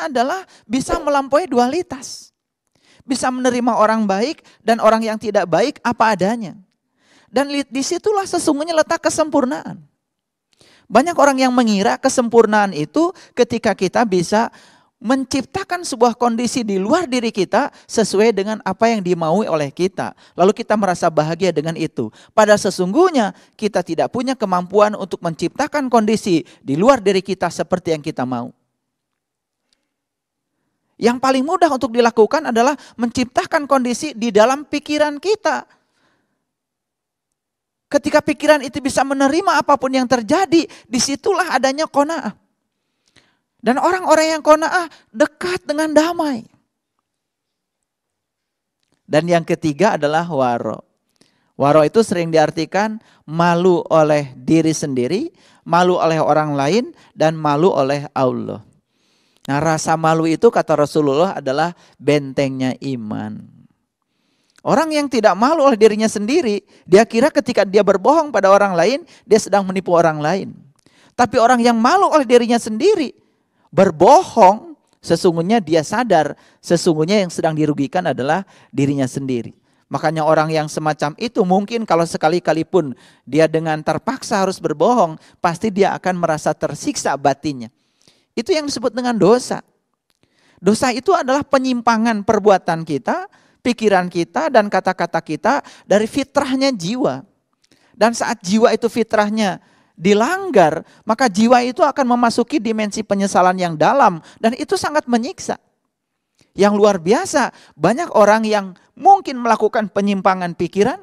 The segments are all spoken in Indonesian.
sesungguhnya adalah bisa melampaui dualitas. Bisa menerima orang baik dan orang yang tidak baik apa adanya. Dan disitulah sesungguhnya letak kesempurnaan. Banyak orang yang mengira kesempurnaan itu ketika kita bisa menciptakan sebuah kondisi di luar diri kita sesuai dengan apa yang dimaui oleh kita. Lalu kita merasa bahagia dengan itu. Padahal sesungguhnya kita tidak punya kemampuan untuk menciptakan kondisi di luar diri kita seperti yang kita mau. Yang paling mudah untuk dilakukan adalah menciptakan kondisi di dalam pikiran kita. Ketika pikiran itu bisa menerima apapun yang terjadi, disitulah adanya qanaah. Dan orang-orang yang qanaah dekat dengan damai. Dan yang ketiga adalah waro. Waro itu sering diartikan malu oleh diri sendiri, malu oleh orang lain, dan malu oleh Allah. Nah, rasa malu itu kata Rasulullah adalah bentengnya iman. Orang yang tidak malu oleh dirinya sendiri, dia kira ketika dia berbohong pada orang lain, dia sedang menipu orang lain. Tapi orang yang malu oleh dirinya sendiri, berbohong, sesungguhnya dia sadar, sesungguhnya yang sedang dirugikan adalah dirinya sendiri. Makanya orang yang semacam itu mungkin kalau sekali-kali pun dia dengan terpaksa harus berbohong, pasti dia akan merasa tersiksa batinnya. Itu yang disebut dengan dosa. Dosa itu adalah penyimpangan perbuatan kita, pikiran kita dan kata-kata kita dari fitrahnya jiwa. Dan saat jiwa itu fitrahnya dilanggar, maka jiwa itu akan memasuki dimensi penyesalan yang dalam dan itu sangat menyiksa. Yang luar biasa, banyak orang yang mungkin melakukan penyimpangan pikiran,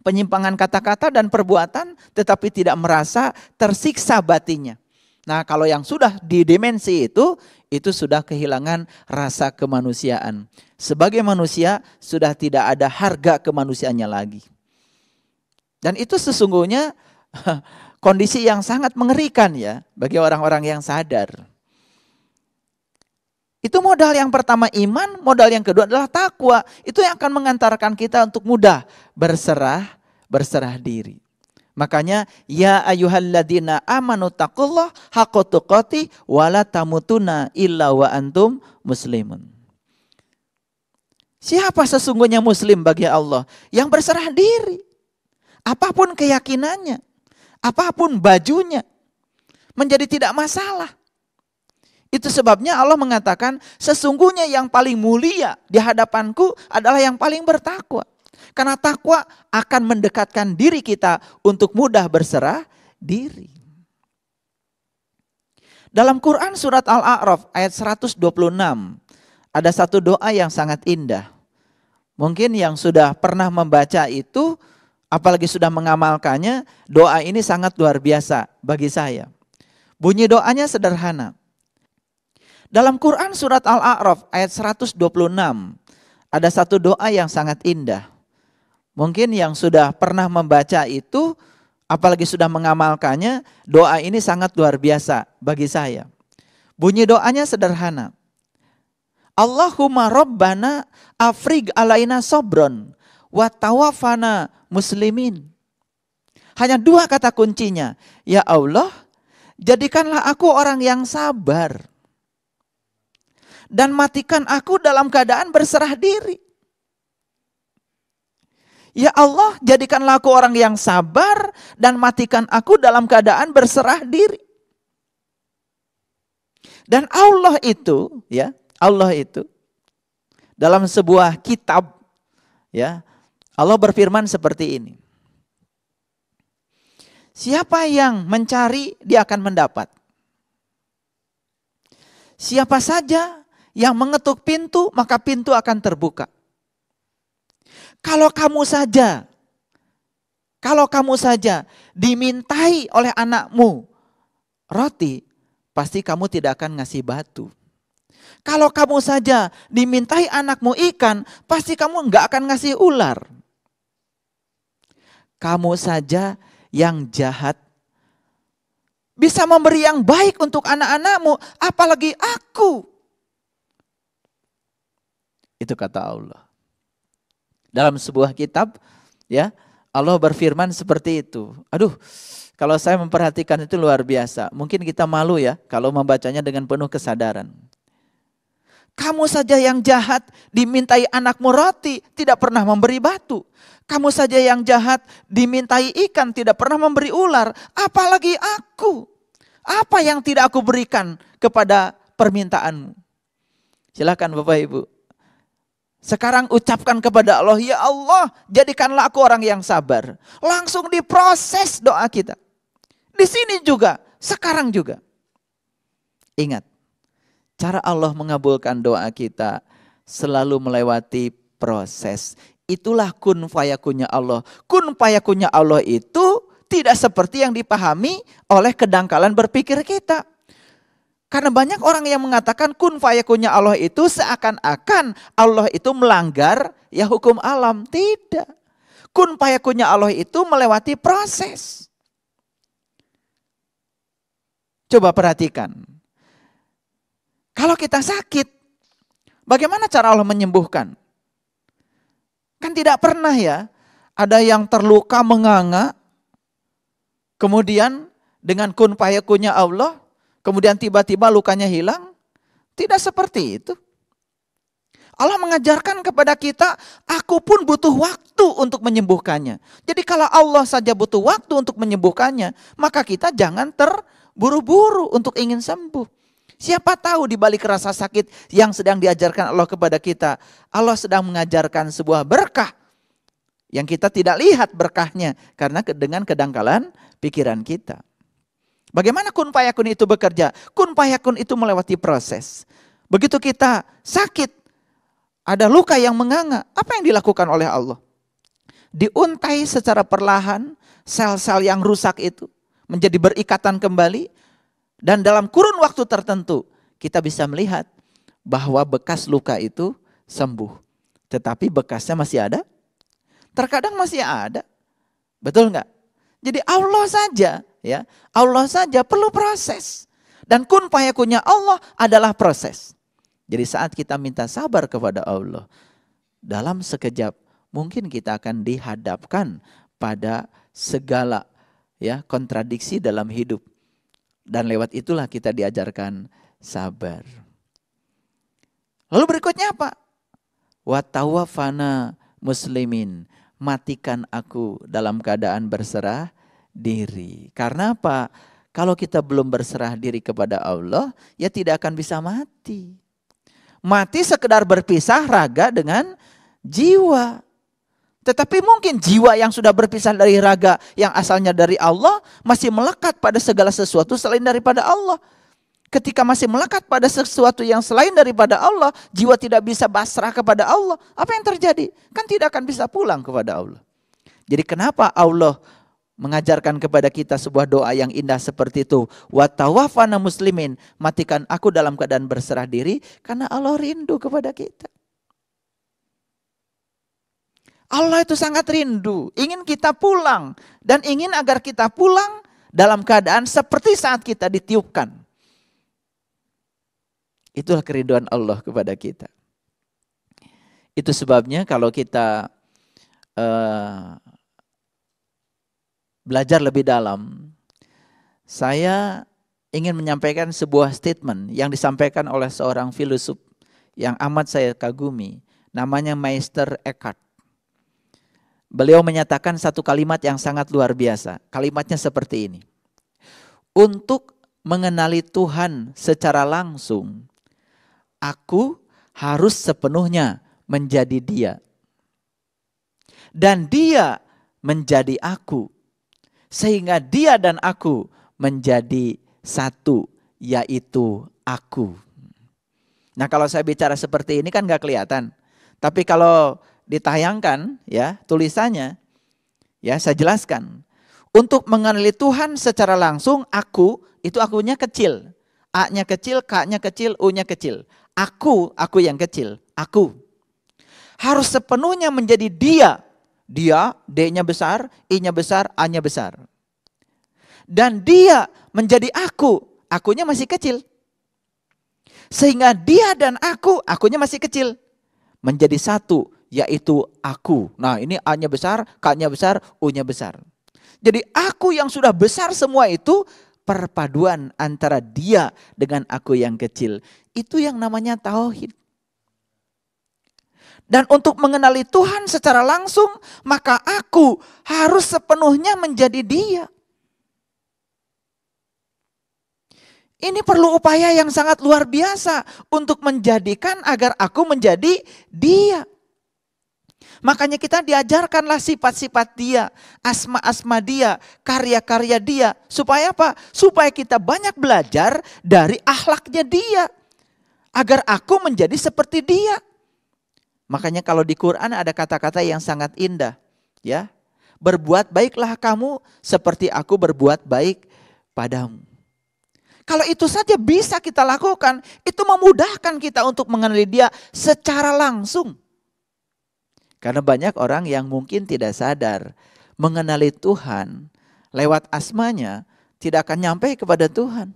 penyimpangan kata-kata dan perbuatan tetapi tidak merasa tersiksa batinnya. Nah, kalau yang sudah di dimensi itu sudah kehilangan rasa kemanusiaan. Sebagai manusia sudah tidak ada harga kemanusiaannya lagi. Dan itu sesungguhnya kondisi yang sangat mengerikan ya bagi orang-orang yang sadar. Itu modal yang pertama iman, modal yang kedua adalah takwa. Itu yang akan mengantarkan kita untuk mudah berserah diri. Makanya ya ayyuhalladzina amanu taqullah haqqa tuqatih wa la tamutunna illa wa antum muslimun. Siapa sesungguhnya muslim bagi Allah? Yang berserah diri. Apapun keyakinannya, apapun bajunya, menjadi tidak masalah. Itu sebabnya Allah mengatakan sesungguhnya yang paling mulia di hadapanku adalah yang paling bertakwa. Karena takwa akan mendekatkan diri kita untuk mudah berserah diri. Dalam Quran surat Al-A'raf ayat 126 ada satu doa yang sangat indah. Mungkin yang sudah pernah membaca itu, apalagi sudah mengamalkannya, doa ini sangat luar biasa bagi saya. Bunyi doanya sederhana. Dalam Quran surat Al-A'raf ayat 126 ada satu doa yang sangat indah. Mungkin yang sudah pernah membaca itu, apalagi sudah mengamalkannya, doa ini sangat luar biasa bagi saya. Bunyi doanya sederhana. Allahumma rabbana afrig alaina sobron wa tawafana muslimin. Hanya dua kata kuncinya. Ya Allah, jadikanlah aku orang yang sabar. Dan matikan aku dalam keadaan berserah diri. Ya Allah, jadikanlah aku orang yang sabar dan matikan aku dalam keadaan berserah diri. Dan Allah itu, ya, Allah itu dalam sebuah kitab, ya, Allah berfirman seperti ini. Siapa yang mencari, dia akan mendapat. Siapa saja yang mengetuk pintu, maka pintu akan terbuka. Kalau kamu saja dimintai oleh anakmu roti, pasti kamu tidak akan ngasih batu. Kalau kamu saja dimintai anakmu ikan, pasti kamu enggak akan ngasih ular. Kamu saja yang jahat bisa memberi yang baik untuk anak-anakmu, apalagi aku. Itu kata Allah. Dalam sebuah kitab, ya, Allah berfirman seperti itu. Aduh, kalau saya memperhatikan itu luar biasa. Mungkin kita malu ya kalau membacanya dengan penuh kesadaran. Kamu saja yang jahat dimintai anakmu roti, tidak pernah memberi batu. Kamu saja yang jahat dimintai ikan, tidak pernah memberi ular. Apalagi aku. Apa yang tidak aku berikan kepada permintaanmu? Silakan Bapak Ibu. Sekarang ucapkan kepada Allah, ya Allah, jadikanlah aku orang yang sabar. Langsung diproses doa kita. Di sini juga, sekarang juga. Ingat, cara Allah mengabulkan doa kita selalu melewati proses. Itulah kun fayakunnya Allah. Kun fayakunnya Allah itu tidak seperti yang dipahami oleh kedangkalan berpikir kita. Karena banyak orang yang mengatakan kun fayakunnya Allah itu seakan-akan Allah itu melanggar ya hukum alam. Tidak. Kun fayakunnya Allah itu melewati proses. Coba perhatikan. Kalau kita sakit, bagaimana cara Allah menyembuhkan? Kan tidak pernah ya ada yang terluka menganga, kemudian dengan kun fayakunnya Allah, kemudian tiba-tiba lukanya hilang. Tidak seperti itu. Allah mengajarkan kepada kita, aku pun butuh waktu untuk menyembuhkannya. Jadi kalau Allah saja butuh waktu untuk menyembuhkannya, maka kita jangan terburu-buru untuk ingin sembuh. Siapa tahu di balik rasa sakit yang sedang diajarkan Allah kepada kita, Allah sedang mengajarkan sebuah berkah yang kita tidak lihat berkahnya karena dengan kedangkalan pikiran kita. Bagaimana kun fayakun itu bekerja? Kun fayakun itu melewati proses. Begitu kita sakit, ada luka yang menganga, apa yang dilakukan oleh Allah? Diuntai secara perlahan sel-sel yang rusak itu menjadi berikatan kembali, dan dalam kurun waktu tertentu kita bisa melihat bahwa bekas luka itu sembuh. Tetapi bekasnya masih ada? Terkadang masih ada. Betul enggak? Jadi Allah saja, ya, Allah saja perlu proses. Dan kun fayakunnya Allah adalah proses. Jadi saat kita minta sabar kepada Allah, dalam sekejap mungkin kita akan dihadapkan pada segala ya kontradiksi dalam hidup. Dan lewat itulah kita diajarkan sabar. Lalu berikutnya apa? Wa tawaffana muslimin, matikan aku dalam keadaan berserah diri. Karena apa? Kalau kita belum berserah diri kepada Allah, ya tidak akan bisa mati. Mati sekedar berpisah raga dengan jiwa. Tetapi mungkin jiwa yang sudah berpisah dari raga yang asalnya dari Allah masih melekat pada segala sesuatu selain daripada Allah. Ketika masih melekat pada sesuatu yang selain daripada Allah, jiwa tidak bisa pasrah kepada Allah. Apa yang terjadi? Kan tidak akan bisa pulang kepada Allah. Jadi kenapa Allah mengajarkan kepada kita sebuah doa yang indah seperti itu? Wa tawaffana muslimin, matikan aku dalam keadaan berserah diri, karena Allah rindu kepada kita. Allah itu sangat rindu, ingin kita pulang, dan ingin agar kita pulang dalam keadaan seperti saat kita ditiupkan. Itulah kerinduan Allah kepada kita. Itu sebabnya kalau kita belajar lebih dalam, saya ingin menyampaikan sebuah statement yang disampaikan oleh seorang filosof yang amat saya kagumi, namanya Meister Eckhart. Beliau menyatakan satu kalimat yang sangat luar biasa. Kalimatnya seperti ini. Untuk mengenali Tuhan secara langsung, aku harus sepenuhnya menjadi Dia. Dan Dia menjadi aku. Sehingga Dia dan aku menjadi satu, yaitu aku. Nah kalau saya bicara seperti ini kan gak kelihatan. Tapi kalau ditayangkan ya tulisannya, ya saya jelaskan. Untuk mengenali Tuhan secara langsung, aku, itu akunya kecil. A-nya kecil, K-nya kecil, U-nya kecil. Aku yang kecil, aku. Harus sepenuhnya menjadi Dia. Dia, D-nya besar, I-nya besar, A-nya besar. Dan Dia menjadi aku, akunya masih kecil. Sehingga Dia dan akunya masih kecil. Menjadi satu, yaitu aku. Nah ini A-nya besar, K-nya besar, U-nya besar. Jadi aku yang sudah besar semua itu perpaduan antara Dia dengan aku yang kecil. Itu yang namanya tauhid. Dan untuk mengenali Tuhan secara langsung, maka aku harus sepenuhnya menjadi Dia. Ini perlu upaya yang sangat luar biasa untuk menjadikan agar aku menjadi Dia. Makanya kita diajarkanlah sifat-sifat Dia, asma-asma Dia, karya-karya Dia. Supaya apa? Supaya kita banyak belajar dari akhlaknya Dia. Agar aku menjadi seperti Dia. Makanya kalau di Quran ada kata-kata yang sangat indah, ya. Berbuat baiklah kamu seperti aku berbuat baik padamu. Kalau itu saja bisa kita lakukan, itu memudahkan kita untuk mengenali Dia secara langsung. Karena banyak orang yang mungkin tidak sadar mengenali Tuhan lewat asmanya tidak akan nyampe kepada Tuhan.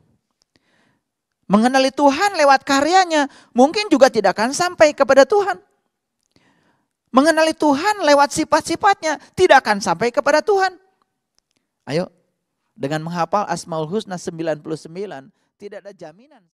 Mengenali Tuhan lewat karyanya mungkin juga tidak akan sampai kepada Tuhan. Mengenali Tuhan lewat sifat-sifatnya tidak akan sampai kepada Tuhan. Ayo, dengan menghafal Asmaul Husna 99, tidak ada jaminan.